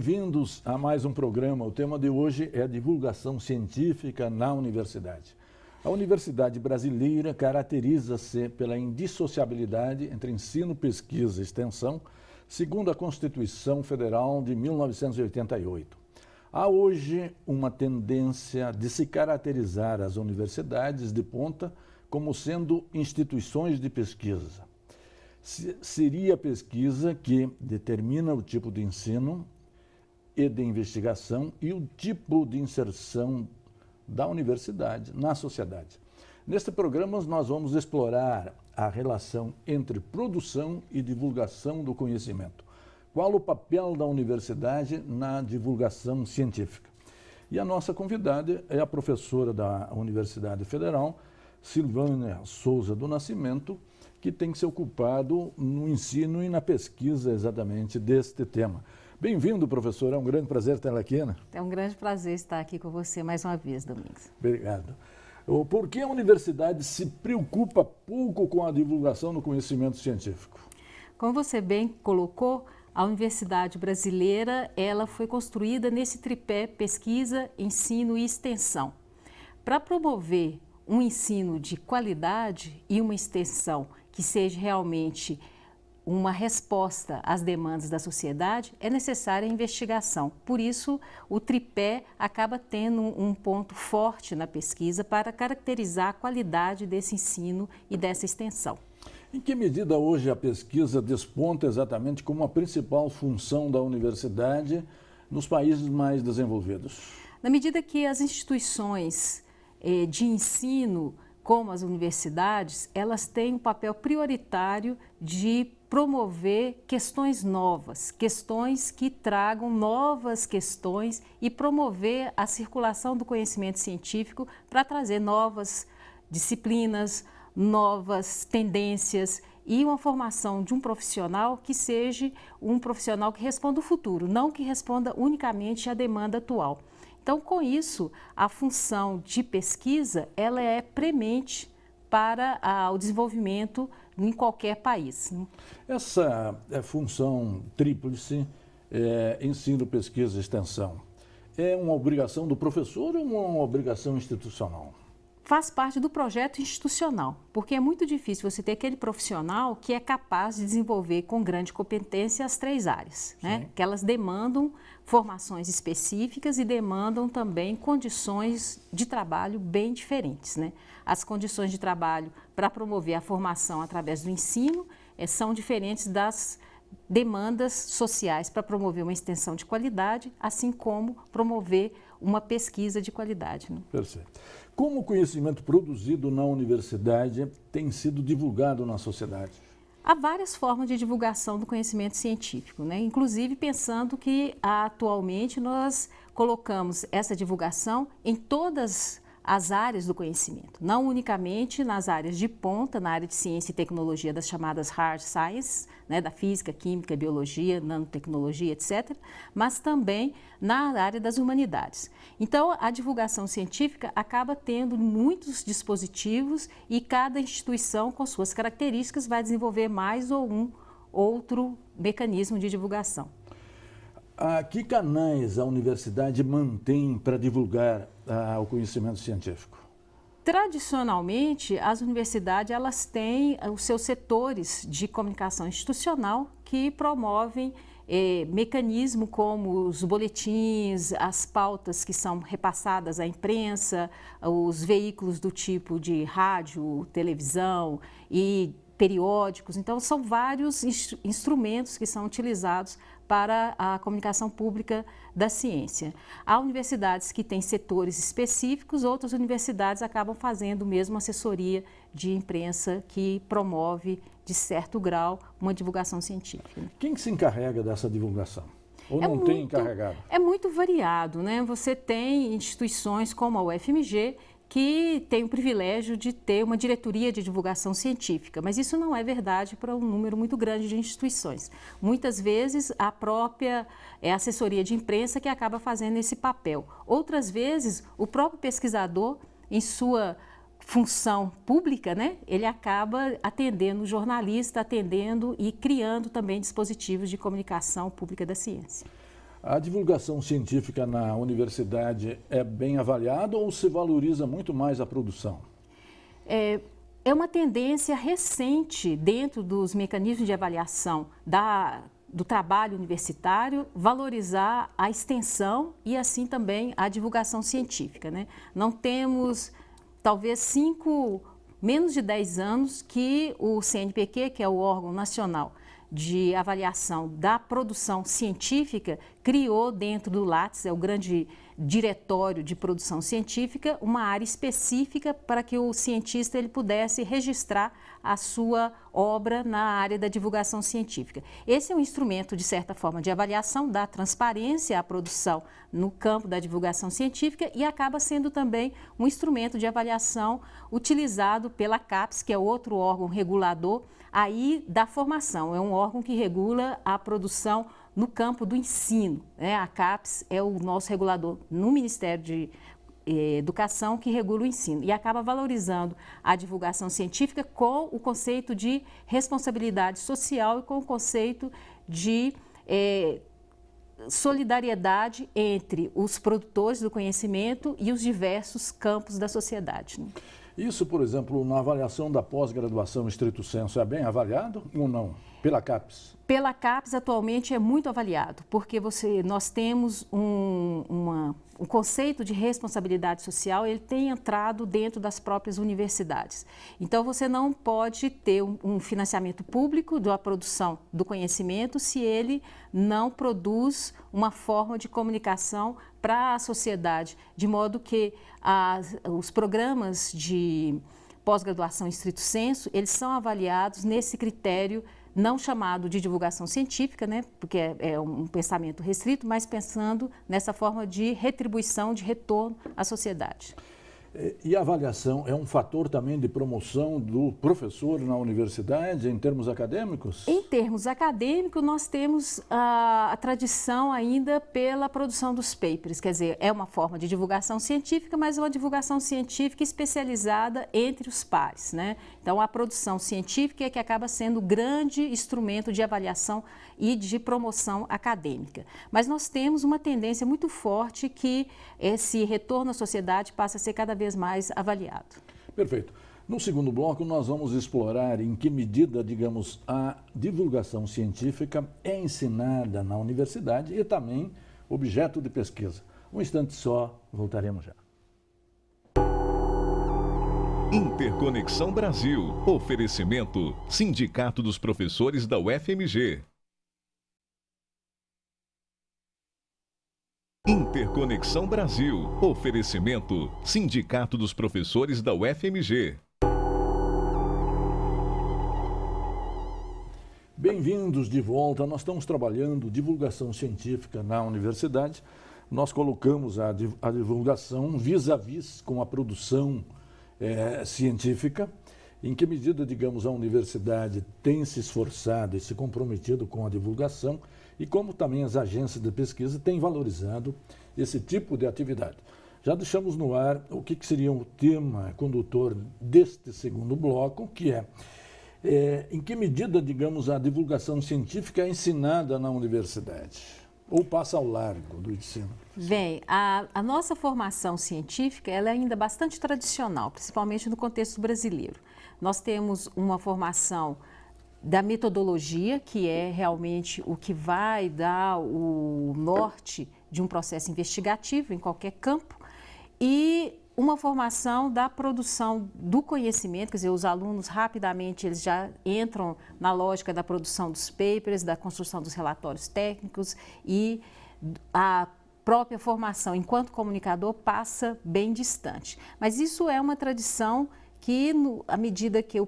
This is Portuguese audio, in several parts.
Bem-vindos a mais um programa. O tema de hoje é a divulgação científica na universidade. A universidade brasileira caracteriza-se pela indissociabilidade entre ensino, pesquisa e extensão, segundo a Constituição Federal de 1988. Há hoje uma tendência de se caracterizar as universidades de ponta como sendo instituições de pesquisa. Seria a pesquisa que determina o tipo de ensino e de investigação e o tipo de inserção da universidade na sociedade. Neste programa, nós vamos explorar a relação entre produção e divulgação do conhecimento. Qual o papel da universidade na divulgação científica? E a nossa convidada é a professora da Universidade Federal, Silvânia Souza do Nascimento, que tem se ocupado no ensino e na pesquisa exatamente deste tema. Bem-vindo, professor. É um grande prazer tê-la aqui, né? É um grande prazer estar aqui com você mais uma vez, Domingos. Obrigado. Por que a universidade se preocupa pouco com a divulgação do conhecimento científico? Como você bem colocou, a Universidade Brasileira ela foi construída nesse tripé pesquisa, ensino e extensão. Para promover um ensino de qualidade e uma extensão que seja realmente uma resposta às demandas da sociedade, é necessária a investigação. Por isso, o tripé acaba tendo um ponto forte na pesquisa para caracterizar a qualidade desse ensino e dessa extensão. Em que medida hoje a pesquisa desponta exatamente como a principal função da universidade nos países mais desenvolvidos? Na medida que as instituições de ensino, como as universidades, elas têm um papel prioritário de promover questões novas, questões que tragam novas questões e promover a circulação do conhecimento científico para trazer novas disciplinas, novas tendências e uma formação de um profissional que seja um profissional que responda o futuro, não que responda unicamente à demanda atual. Então, com isso, a função de pesquisa ela é premente para o desenvolvimento em qualquer país. Essa função tríplice, ensino, pesquisa e extensão, é uma obrigação do professor ou uma obrigação institucional? Faz parte do projeto institucional, porque é muito difícil você ter aquele profissional que é capaz de desenvolver com grande competência as três áreas, né? Que elas demandam formações específicas e demandam também condições de trabalho bem diferentes, né? As condições de trabalho para promover a formação através do ensino são diferentes das demandas sociais para promover uma extensão de qualidade, assim como promover uma pesquisa de qualidade, né? Perfeito. Como o conhecimento produzido na universidade tem sido divulgado na sociedade? Há várias formas de divulgação do conhecimento científico, né? Inclusive pensando que atualmente nós colocamos essa divulgação em todas as áreas do conhecimento, não unicamente nas áreas de ponta, na área de ciência e tecnologia, das chamadas hard science, né, da física, química, biologia, nanotecnologia, etc., mas também na área das humanidades. Então, a divulgação científica acaba tendo muitos dispositivos e cada instituição, com suas características, vai desenvolver mais ou um outro mecanismo de divulgação. Que canais a universidade mantém para divulgar o conhecimento científico? Tradicionalmente, as universidades elas têm os seus setores de comunicação institucional que promovem mecanismos como os boletins, as pautas que são repassadas à imprensa, os veículos do tipo de rádio, televisão e periódicos. Então, são vários instrumentos que são utilizados para a comunicação pública da ciência. Há universidades que têm setores específicos, outras universidades acabam fazendo mesmo assessoria de imprensa que promove, de certo grau, uma divulgação científica. Quem se encarrega dessa divulgação? Ou não tem encarregado? É muito variado, né? Você tem instituições como a UFMG, que tem o privilégio de ter uma diretoria de divulgação científica, mas isso não é verdade para um número muito grande de instituições. Muitas vezes a própria assessoria de imprensa que acaba fazendo esse papel. Outras vezes o próprio pesquisador, em sua função pública, né, ele acaba atendendo o jornalista, atendendo e criando também dispositivos de comunicação pública da ciência. A divulgação científica na universidade é bem avaliada ou se valoriza muito mais a produção? É uma tendência recente dentro dos mecanismos de avaliação do trabalho universitário valorizar a extensão e assim também a divulgação científica, né? Não temos talvez menos de 10 anos que o CNPq, que é o órgão nacional de avaliação da produção científica, criou dentro do Lattes, é o grande diretório de produção científica, uma área específica para que o cientista ele pudesse registrar a sua obra na área da divulgação científica. Esse é um instrumento, de certa forma, de avaliação da transparência à produção no campo da divulgação científica e acaba sendo também um instrumento de avaliação utilizado pela CAPES, que é outro órgão regulador aí da formação. É um órgão que regula a produção no campo do ensino, né? A CAPES é o nosso regulador no Ministério de Educação que regula o ensino e acaba valorizando a divulgação científica com o conceito de responsabilidade social e com o conceito de solidariedade entre os produtores do conhecimento e os diversos campos da sociedade, né? Isso, por exemplo, na avaliação da pós-graduação estrito sensu, é bem avaliado ou não? Pela CAPES? Pela CAPES, atualmente, é muito avaliado, porque nós temos um conceito de responsabilidade social, ele tem entrado dentro das próprias universidades. Então, você não pode ter um financiamento público da produção do conhecimento se ele não produz uma forma de comunicação para a sociedade, de modo que os programas de pós-graduação estrito sensu, eles são avaliados nesse critério não chamado de divulgação científica, né, porque é um pensamento restrito, mas pensando nessa forma de retribuição, de retorno à sociedade. E a avaliação é um fator também de promoção do professor na universidade, em termos acadêmicos? Em termos acadêmicos, nós temos a tradição ainda pela produção dos papers, quer dizer, é uma forma de divulgação científica, mas é uma divulgação científica especializada entre os pares, né? Então, a produção científica é que acaba sendo o grande instrumento de avaliação e de promoção acadêmica. Mas nós temos uma tendência muito forte que esse retorno à sociedade passa a ser cada vez mais avaliado. Perfeito. No segundo bloco, nós vamos explorar em que medida, digamos, a divulgação científica é ensinada na universidade e também objeto de pesquisa. Um instante só, voltaremos já. Interconexão Brasil. Oferecimento: Sindicato dos Professores da UFMG. Interconexão Brasil. Oferecimento: Sindicato dos Professores da UFMG. Bem-vindos de volta. Nós estamos trabalhando divulgação científica na universidade. Nós colocamos a divulgação vis-à-vis com a produção científica. Em que medida, digamos, a universidade tem se esforçado e se comprometido com a divulgação e como também as agências de pesquisa têm valorizado esse tipo de atividade. Já deixamos no ar o que seria o tema condutor deste segundo bloco, que é em que medida, digamos, a divulgação científica é ensinada na universidade ou passa ao largo do ensino? Bem, a nossa formação científica ela é ainda bastante tradicional, principalmente no contexto brasileiro. Nós temos uma formação da metodologia, que é realmente o que vai dar o norte de um processo investigativo em qualquer campo, e uma formação da produção do conhecimento, quer dizer, os alunos rapidamente eles já entram na lógica da produção dos papers, da construção dos relatórios técnicos e a própria formação enquanto comunicador passa bem distante. Mas isso é uma tradição que, à medida que a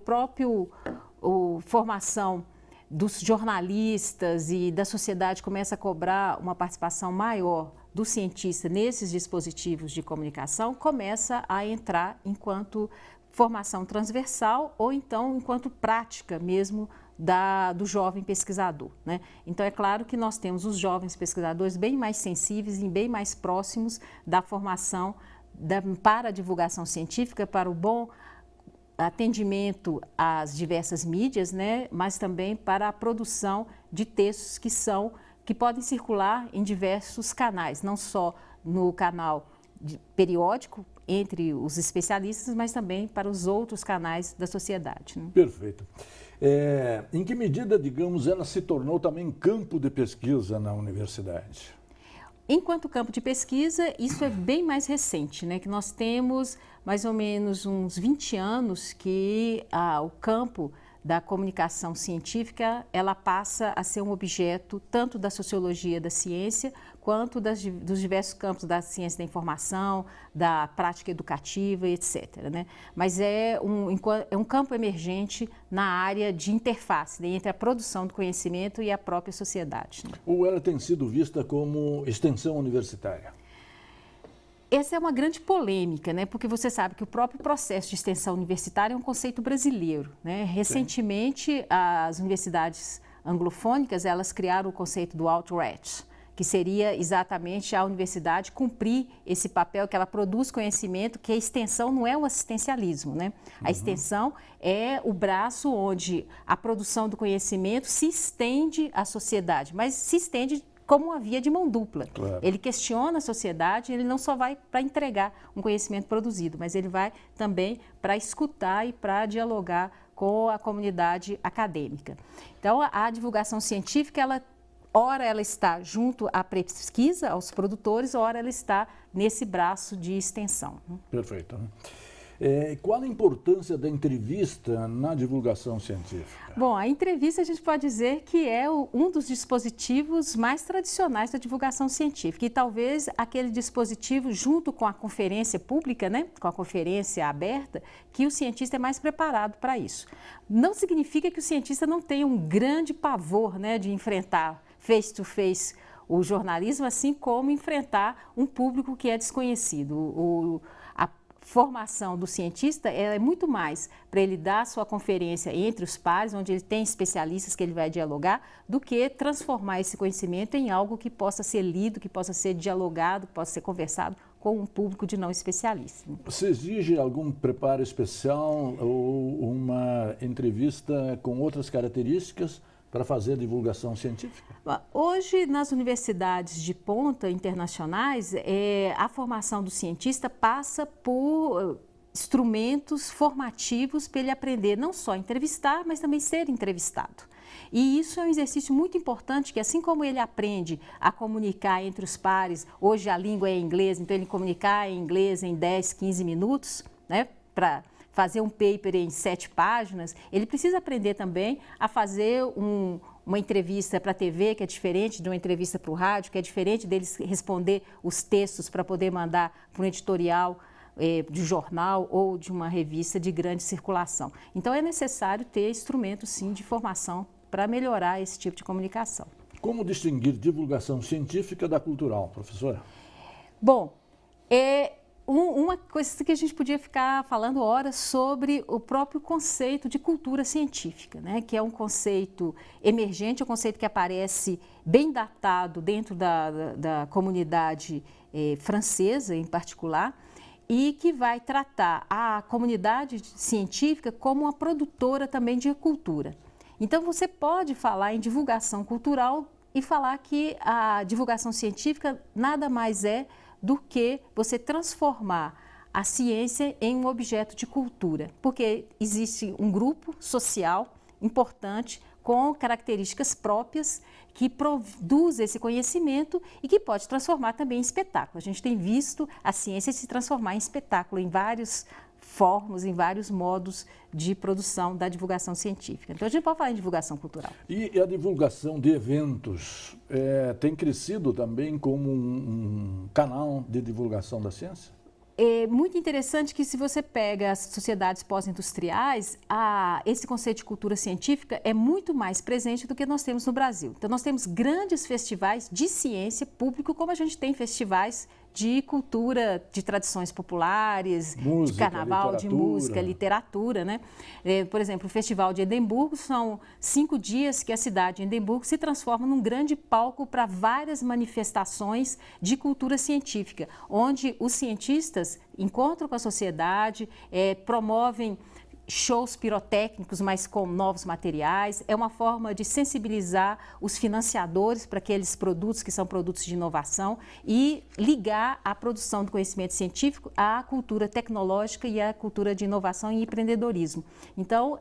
formação dos jornalistas e da sociedade começa a cobrar uma participação maior do cientista nesses dispositivos de comunicação, começa a entrar enquanto formação transversal ou então enquanto prática mesmo do jovem pesquisador, né? Então, é claro que nós temos os jovens pesquisadores bem mais sensíveis e bem mais próximos da formação para a divulgação científica, para o bom atendimento às diversas mídias, né? Mas também para a produção de textos que são que podem circular em diversos canais, não só no canal periódico entre os especialistas, mas também para os outros canais da sociedade. Né? Perfeito. Em que medida, digamos, ela se tornou também campo de pesquisa na universidade? Enquanto campo de pesquisa, isso é bem mais recente, né? Que nós temos mais ou menos uns 20 anos que o campo da comunicação científica, ela passa a ser um objeto tanto da sociologia da ciência, quanto dos diversos campos da ciência da informação, da prática educativa, etc. Né? Mas é um campo emergente na área de interface, né, entre a produção do conhecimento e a própria sociedade. Né? Ou ela tem sido vista como extensão universitária? Essa é uma grande polêmica, né? Porque você sabe que o próprio processo de extensão universitária é um conceito brasileiro. Né? Recentemente, as universidades anglofônicas, elas criaram o conceito do outreach, que seria exatamente a universidade cumprir esse papel que ela produz conhecimento, que a extensão não é o assistencialismo, né? A extensão é o braço onde a produção do conhecimento se estende à sociedade, mas se estende como uma via de mão dupla. Claro. Ele questiona a sociedade, ele não só vai para entregar um conhecimento produzido, mas ele vai também para escutar e para dialogar com a comunidade acadêmica. Então, a divulgação científica, ora ela está junto à pesquisa, aos produtores, ora ela está nesse braço de extensão. Perfeito. Qual a importância da entrevista na divulgação científica? Bom, a entrevista a gente pode dizer que é um dos dispositivos mais tradicionais da divulgação científica e talvez aquele dispositivo junto com a conferência pública, né, com a conferência aberta, que o cientista é mais preparado para isso. Não significa que o cientista não tenha um grande pavor, né, de enfrentar face-to-face o jornalismo, assim como enfrentar um público que é desconhecido. A formação do cientista é muito mais para ele dar sua conferência entre os pares, onde ele tem especialistas que ele vai dialogar, do que transformar esse conhecimento em algo que possa ser lido, que possa ser dialogado, que possa ser conversado com um público de não especialistas. Você exige algum preparo especial ou uma entrevista com outras características para fazer a divulgação científica? Hoje, nas universidades de ponta internacionais, a formação do cientista passa por instrumentos formativos para ele aprender não só a entrevistar, mas também ser entrevistado. E isso é um exercício muito importante, que assim como ele aprende a comunicar entre os pares, hoje a língua é inglês, então ele comunicar em inglês em 10, 15 minutos, né, para fazer um paper em 7 páginas, ele precisa aprender também a fazer uma entrevista para a TV, que é diferente de uma entrevista para o rádio, que é diferente deles responder os textos para poder mandar para um editorial de jornal ou de uma revista de grande circulação. Então, é necessário ter instrumentos, sim, de formação para melhorar esse tipo de comunicação. Como distinguir divulgação científica da cultural, professora? Bom, uma coisa que a gente podia ficar falando horas sobre o próprio conceito de cultura científica, né? Que é um conceito emergente, um conceito que aparece bem datado dentro da comunidade francesa, em particular, e que vai tratar a comunidade científica como uma produtora também de cultura. Então, você pode falar em divulgação cultural e falar que a divulgação científica nada mais é do que você transformar a ciência em um objeto de cultura, porque existe um grupo social importante com características próprias que produz esse conhecimento e que pode transformar também em espetáculo. A gente tem visto a ciência se transformar em espetáculo em vários formas, em vários modos de produção da divulgação científica. Então, a gente pode falar em divulgação cultural. E a divulgação de eventos tem crescido também como um canal de divulgação da ciência? É muito interessante que, se você pega as sociedades pós-industriais, esse conceito de cultura científica é muito mais presente do que nós temos no Brasil. Então, nós temos grandes festivais de ciência público, como a gente tem festivais de cultura, de tradições populares, música, de carnaval, de música, literatura, né? Por exemplo, o Festival de Edimburgo são 5 dias que a cidade de Edimburgo se transforma num grande palco para várias manifestações de cultura científica, onde os cientistas encontram com a sociedade, promovem shows pirotécnicos, mas com novos materiais. É uma forma de sensibilizar os financiadores para aqueles produtos que são produtos de inovação e ligar a produção do conhecimento científico à cultura tecnológica e à cultura de inovação e empreendedorismo. Então,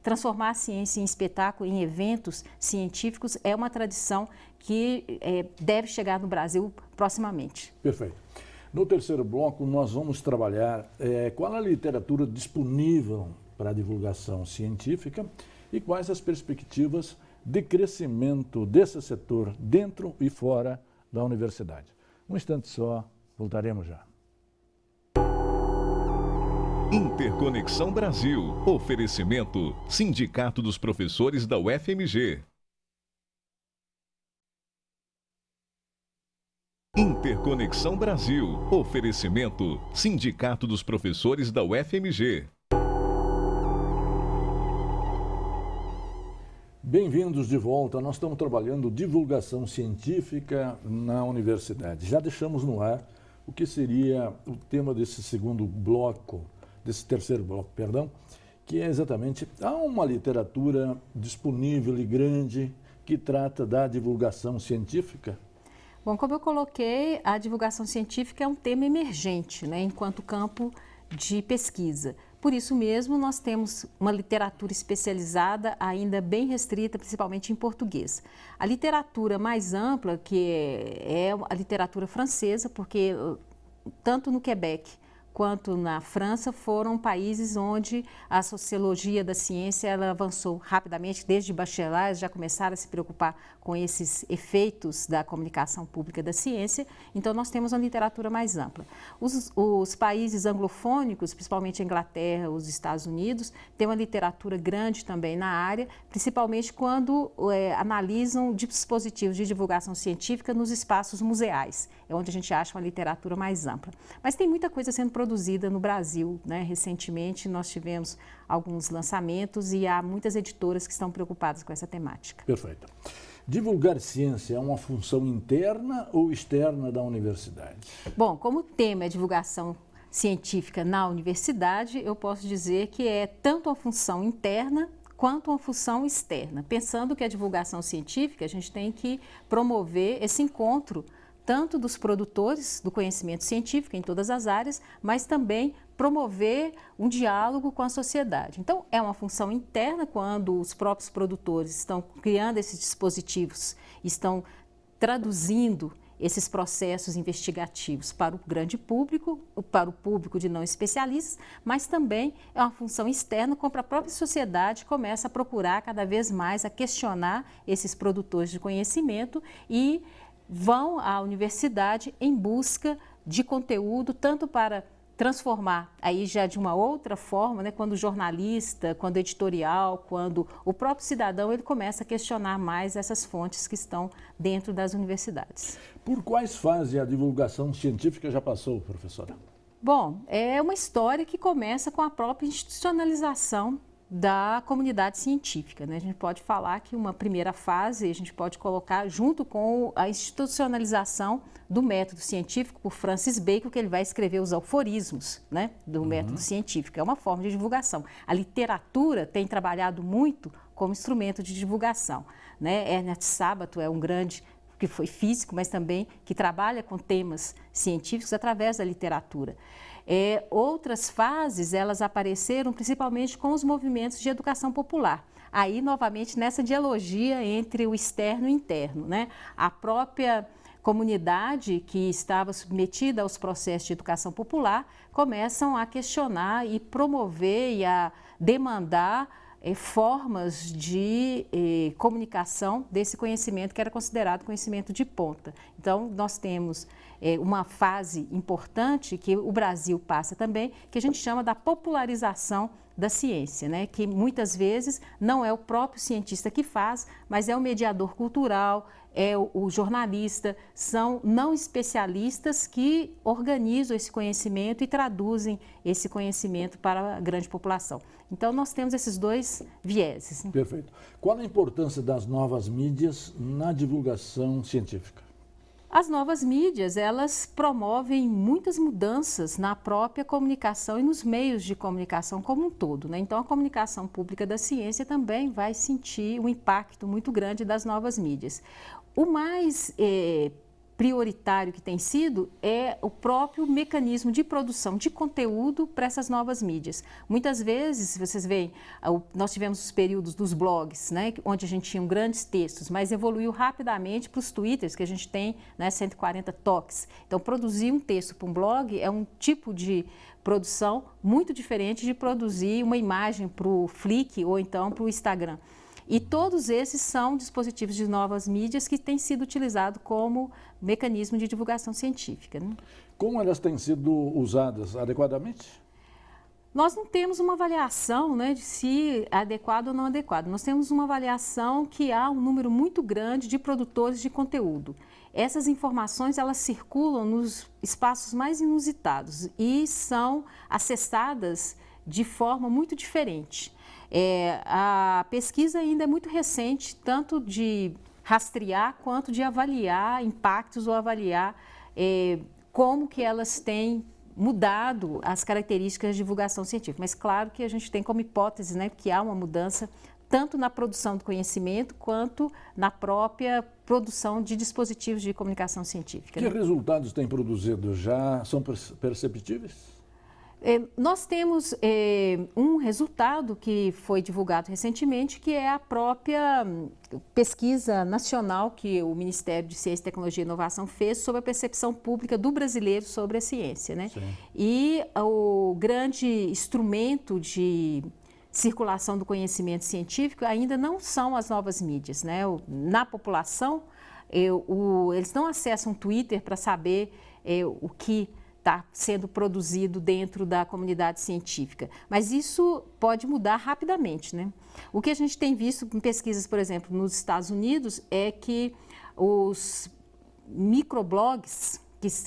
transformar a ciência em espetáculo, em eventos científicos, é uma tradição que deve chegar no Brasil proximamente. Perfeito. No terceiro bloco, nós vamos trabalhar qual a literatura disponível para a divulgação científica e quais as perspectivas de crescimento desse setor dentro e fora da universidade. Um instante só, voltaremos já. Interconexão Brasil. Oferecimento: Sindicato dos Professores da UFMG. Interconexão Brasil. Oferecimento: Sindicato dos Professores da UFMG. Bem-vindos de volta. Nós estamos trabalhando divulgação científica na universidade. Já deixamos no ar o que seria o tema desse terceiro bloco, perdão, que é exatamente, há uma literatura disponível e grande que trata da divulgação científica? Bom, como eu coloquei, a divulgação científica é um tema emergente, né, enquanto campo de pesquisa. Por isso mesmo, nós temos uma literatura especializada ainda bem restrita, principalmente em português. A literatura mais ampla, que é a literatura francesa, porque tanto no Quebec quanto na França foram países onde a sociologia da ciência ela avançou rapidamente, desde Bachelard já começaram a se preocupar com esses efeitos da comunicação pública da ciência, então nós temos uma literatura mais ampla. Os países anglofônicos, principalmente a Inglaterra, os Estados Unidos, têm uma literatura grande também na área, principalmente quando analisam dispositivos de divulgação científica nos espaços museais, é onde a gente acha uma literatura mais ampla. Mas tem muita coisa sendo produzida no Brasil, né? Recentemente nós tivemos alguns lançamentos e há muitas editoras que estão preocupadas com essa temática. Perfeito. Divulgar ciência é uma função interna ou externa da universidade? Bom, como o tema é divulgação científica na universidade, eu posso dizer que é tanto uma função interna quanto uma função externa. Pensando que a divulgação científica, a gente tem que promover esse encontro tanto dos produtores do conhecimento científico em todas as áreas, mas também promover um diálogo com a sociedade. Então, é uma função interna quando os próprios produtores estão criando esses dispositivos, estão traduzindo esses processos investigativos para o grande público, para o público de não especialistas, mas também é uma função externa quando a própria sociedade começa a procurar cada vez mais, a questionar esses produtores de conhecimento e vão à universidade em busca de conteúdo, tanto para transformar, aí já de uma outra forma, né, quando o jornalista, quando o editorial, quando o próprio cidadão, ele começa a questionar mais essas fontes que estão dentro das universidades. Por quais fases a divulgação científica já passou, professora? Bom, é uma história que começa com a própria institucionalização da comunidade científica, né? A gente pode falar que uma primeira fase a gente pode colocar junto com a institucionalização do método científico por Francis Bacon, que ele vai escrever os aforismos, né, do método científico. É uma forma de divulgação. A literatura tem trabalhado muito como instrumento de divulgação, né? Ernest Sabato é um grande que foi físico, mas também que trabalha com temas científicos através da literatura. Outras fases, elas apareceram principalmente com os movimentos de educação popular. Aí, novamente, nessa dialogia entre o externo e o interno, né? A própria comunidade que estava submetida aos processos de educação popular começam a questionar e promover e a demandar formas de comunicação desse conhecimento que era considerado conhecimento de ponta. Então, nós temos uma fase importante que o Brasil passa também, que a gente chama da popularização da ciência, né? Que muitas vezes não é o próprio cientista que faz, mas é o mediador cultural, é o jornalista, são não especialistas que organizam esse conhecimento e traduzem esse conhecimento para a grande população. Então, nós temos esses dois vieses. Perfeito. Qual a importância das novas mídias na divulgação científica? As novas mídias, elas promovem muitas mudanças na própria comunicação e nos meios de comunicação como um todo, né? Então, a comunicação pública da ciência também vai sentir um impacto muito grande das novas mídias. O mais prioritário que tem sido é o próprio mecanismo de produção de conteúdo para essas novas mídias. Muitas vezes, vocês veem, nós tivemos os períodos dos blogs, né, onde a gente tinha grandes textos, mas evoluiu rapidamente para os twitters, que a gente tem, né, 140 toques. Então, produzir um texto para um blog é um tipo de produção muito diferente de produzir uma imagem para o Flickr ou então para o Instagram. E todos esses são dispositivos de novas mídias que têm sido utilizados como mecanismo de divulgação científica, né? Como elas têm sido usadas adequadamente? Nós não temos uma avaliação, né, de se é adequado ou não adequado. Nós temos uma avaliação que há um número muito grande de produtores de conteúdo. Essas informações, elas circulam nos espaços mais inusitados e são acessadas de forma muito diferente. A pesquisa ainda é muito recente, tanto de rastrear quanto de avaliar impactos ou avaliar como que elas têm mudado as características de divulgação científica. Mas claro que a gente tem como hipótese, né, que há uma mudança tanto na produção do conhecimento quanto na própria produção de dispositivos de comunicação científica. Que né? resultados têm produzido? Já são perceptíveis? Nós temos um resultado que foi divulgado recentemente, que é a própria pesquisa nacional que o Ministério de Ciência, Tecnologia e Inovação fez sobre a percepção pública do brasileiro sobre a ciência, né? Sim. E o grande instrumento de circulação do conhecimento científico ainda não são as novas mídias, né? Na população, eles não acessam o Twitter para saber o que está sendo produzido dentro da comunidade científica. Mas isso pode mudar rapidamente, né? O que a gente tem visto em pesquisas, por exemplo, nos Estados Unidos, é que os microblogs,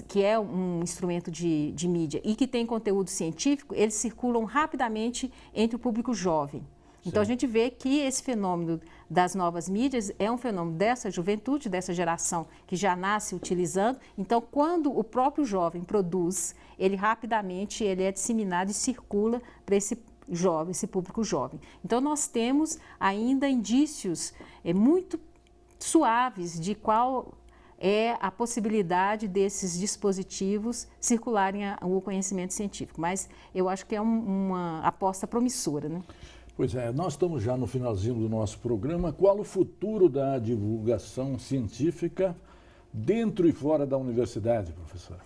que é um instrumento de mídia e que tem conteúdo científico, eles circulam rapidamente entre o público jovem. Então, a gente vê que esse fenômeno das novas mídias é um fenômeno dessa juventude, dessa geração que já nasce utilizando. Então, quando o próprio jovem produz, ele rapidamente é disseminado e circula para esse jovem, esse público jovem. Então, nós temos ainda indícios muito suaves de qual é a possibilidade desses dispositivos circularem o conhecimento científico. Mas eu acho que é uma aposta promissora, né? Pois é, nós estamos já no finalzinho do nosso programa. Qual o futuro da divulgação científica dentro e fora da universidade, professora?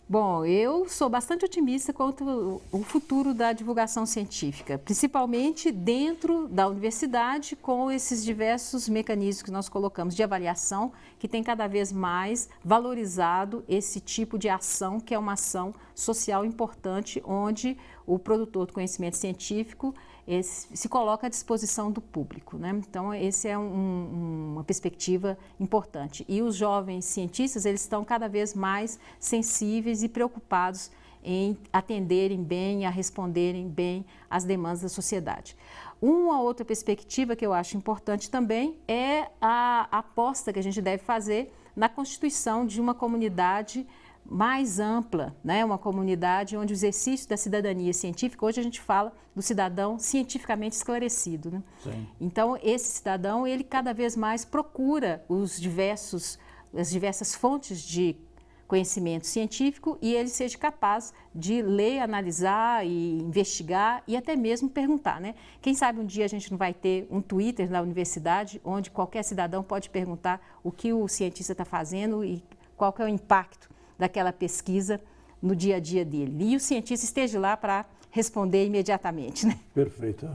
Bom, eu sou bastante otimista quanto ao futuro da divulgação científica, principalmente dentro da universidade, com esses diversos mecanismos que nós colocamos de avaliação, que tem cada vez mais valorizado esse tipo de ação, que é uma ação social importante, onde o produtor do conhecimento científico se coloca à disposição do público, né? Então, essa é uma perspectiva importante. E os jovens cientistas, eles estão cada vez mais sensíveis e preocupados em atenderem bem, a responderem bem às demandas da sociedade. Uma outra perspectiva que eu acho importante também é a aposta que a gente deve fazer na constituição de uma comunidade mais ampla, né? Uma comunidade onde o exercício da cidadania científica, hoje a gente fala do cidadão cientificamente esclarecido, né? Sim. Então, esse cidadão, ele cada vez mais procura as diversas fontes de conhecimento científico e ele seja capaz de ler, analisar e investigar e até mesmo perguntar, né? Quem sabe um dia a gente não vai ter um Twitter na universidade onde qualquer cidadão pode perguntar o que o cientista está fazendo e qual que é o impacto daquela pesquisa no dia a dia dele. E o cientista esteja lá para responder imediatamente, né? Perfeito.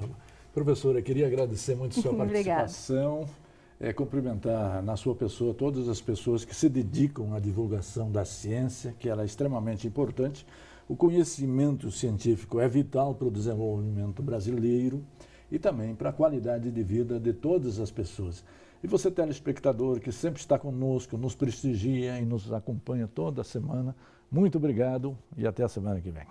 Professora, queria agradecer muito a sua participação, cumprimentar na sua pessoa todas as pessoas que se dedicam à divulgação da ciência, que ela é extremamente importante. O conhecimento científico é vital para o desenvolvimento brasileiro e também para a qualidade de vida de todas as pessoas. E você, telespectador, que sempre está conosco, nos prestigia e nos acompanha toda semana, muito obrigado e até a semana que vem.